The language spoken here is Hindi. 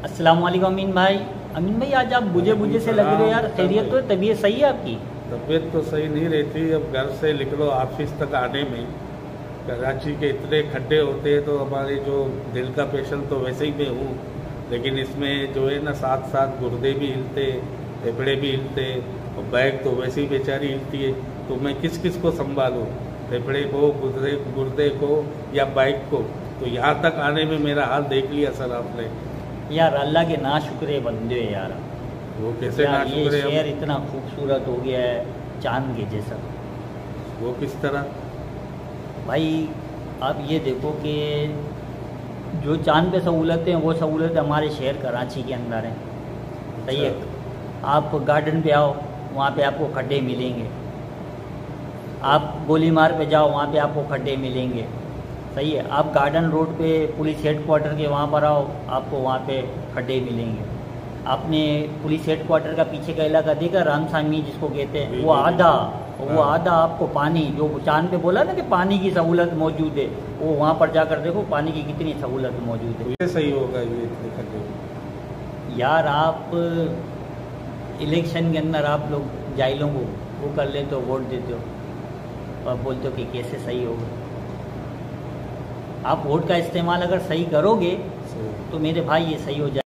अस्सलाम वालेकुम अमीन भाई। अमीन भाई आज आप बुझे बुझे से लग रहे हो यार, खैरियत तो है? तबीयत सही है आपकी? तबीयत तो सही नहीं रहती। अब घर से निकलो ऑफिस तक आने में कराची के इतने खड्डे होते हैं, तो हमारे जो दिल का पेशेंट तो वैसे ही मैं हूँ, लेकिन इसमें जो है ना साथ साथ गुर्दे भी हिलते, फेफड़े भी हिलते और बैग तो वैसे ही बेचारी हिलती है। तो मैं किस किस को संभालूँ, फेफड़े को, गुर्दे को या बाइक को? तो यहाँ तक आने में मेरा हाल देख लिया सर आपने। यार अल्लाह के ना शुक्रे बंदे हो यार। वो कैसे यार ना ये शुक्र है? शहर इतना खूबसूरत हो गया है, चांद के जैसा। वो किस तरह? भाई आप ये देखो कि जो चांद पे सहूलतें हैं वो सहूलतें हमारे शहर कराची के अंदर हैं। सही है। आप गार्डन पे आओ, वहाँ पे आपको खड्डे मिलेंगे। आप गोलीमार पे जाओ, वहाँ पे आपको खड्डे मिलेंगे। सही है। आप गार्डन रोड पे पुलिस हेडक्वार्टर के वहाँ पर आओ, आपको वहाँ पे खड्डे मिलेंगे। आपने पुलिस हेडक्वार्टर का पीछे का इलाका देखा, रामसामी जिसको कहते हैं, वो आधा आपको पानी, जो चांद पे बोला ना कि पानी की सहूलत मौजूद है, वो वहाँ पर जाकर देखो पानी की कितनी सहूलत मौजूद है। ये सही होगा ये इतने खड्डे? यार आप इलेक्शन के अंदर आप लोग जाहिलों को वो कर लेते हो, वोट देते हो और बोलते हो कि कैसे सही होगा। आप वोट का इस्तेमाल अगर सही करोगे तो मेरे भाई ये सही हो जाए।